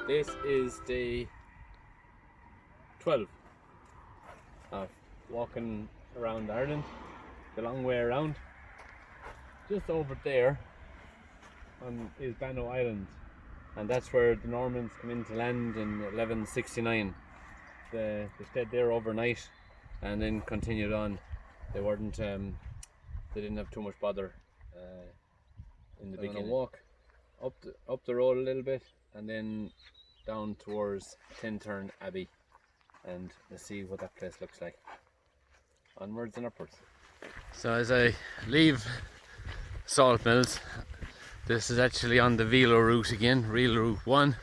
This is day 12 of walking around Ireland, the long way around. Just over there is Bannow Island, and that's where the Normans come into land in 1169. They stayed there overnight and then continued on. They weren't, they didn't have too much bother in the beginning. Walk up the road a little bit and then down towards Tintern Abbey, and let's see what that place looks like. Onwards and upwards. So as I leave Saltmills, this is actually on the Velo route again, Real Route 1,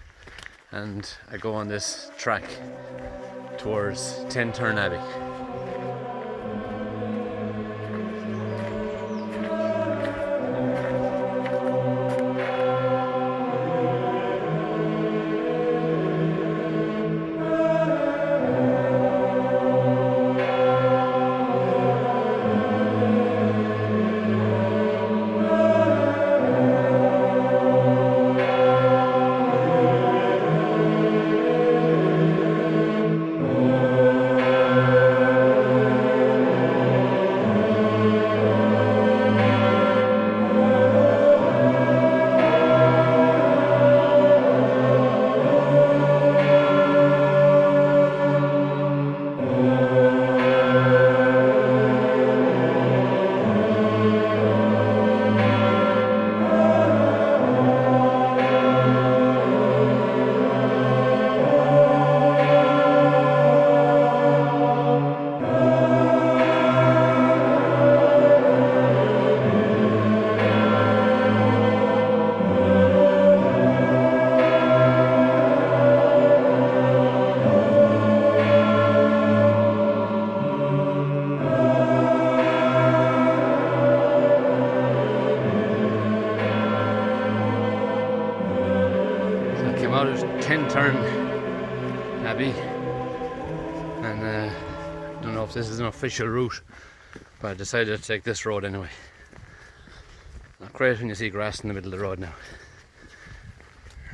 and I go on this track towards Tintern Abbey. Tintern Abbey, and I don't know if this is an official route, but I decided to take this road anyway. Not great when you see grass in the middle of the road now.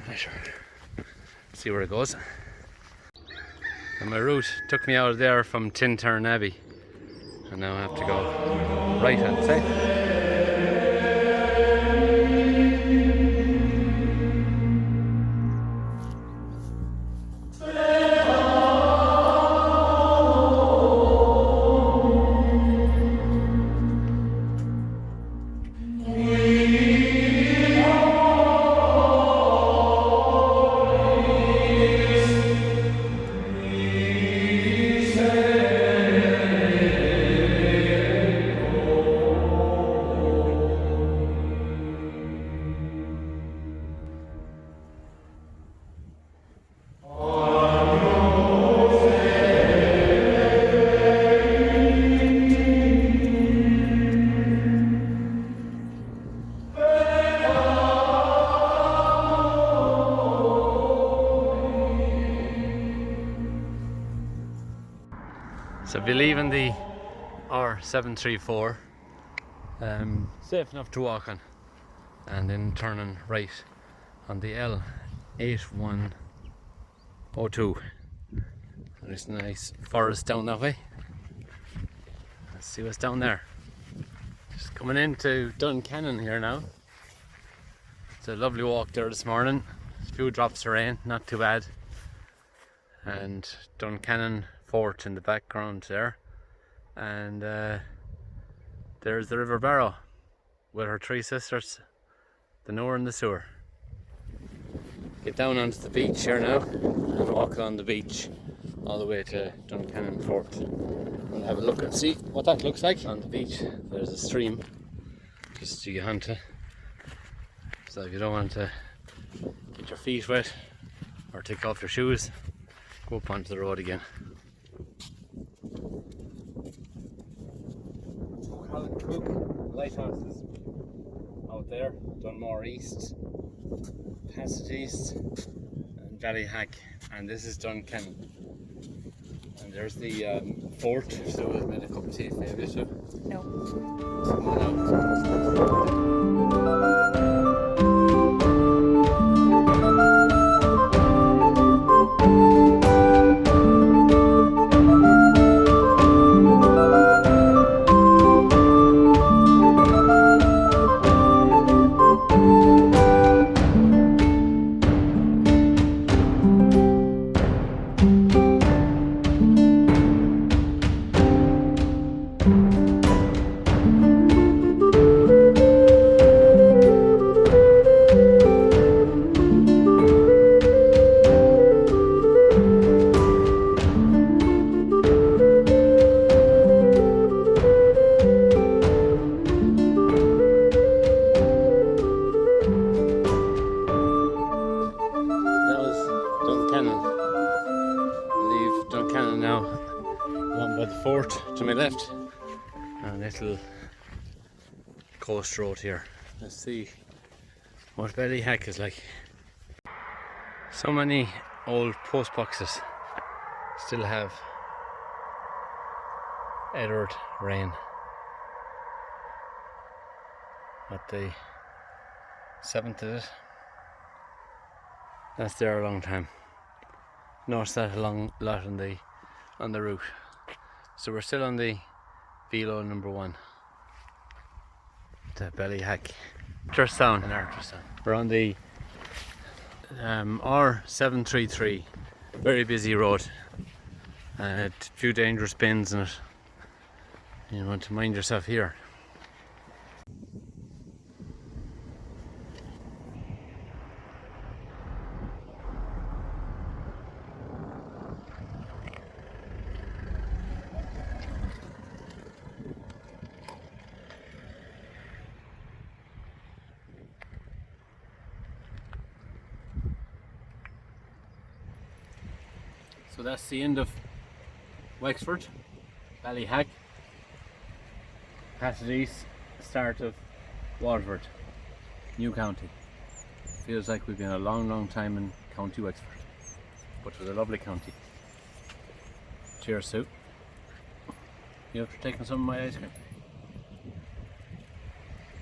Right, sure. See where it goes. And my route took me out of there from Tintern Abbey, and now I have to go right hand side. So be leaving the R734, safe enough to walk on, and then turning right on the L8102. There's a nice forest down that way. Let's see what's down there. Just coming into Duncanon here now. It's a lovely walk there this morning. A few drops of rain, not too bad. And Duncanon Fort in the background there, and there's the River Barrow with her three sisters, the Noor and the Sewer. Get down onto the beach here now and walk on the beach all the way to Duncanon Fort. We'll have a look and see what that looks like. On the beach there's a stream just to get onto, so if you don't want to get your feet wet or take off your shoes, go up onto the road again. Cook lighthouses out there, Dunmore East, Passage East, and Bellyhack, and this is Duncanon. And there's the fort. So I've made a cup of tea for you, so. No. left. A little coast road here. Let's see what Bellyhack is like. So many old post boxes still have Edward Rain. What, the 7th is it? That's there a long time. Notice that a long lot on the route. So we're still on the Velo number 1. The Bellyhack. Archerstown. We're on the R733. Very busy road. A few dangerous bends in it. You want to mind yourself here. So that's the end of Wexford, Ballyhack. Past east, start of Waterford, new county. Feels like we've been a long time in County Wexford, but it was a lovely county. Cheers, Sue. You after taking some of my ice cream?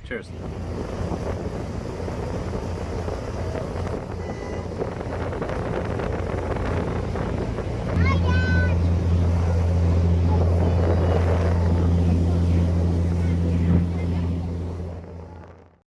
Cheers.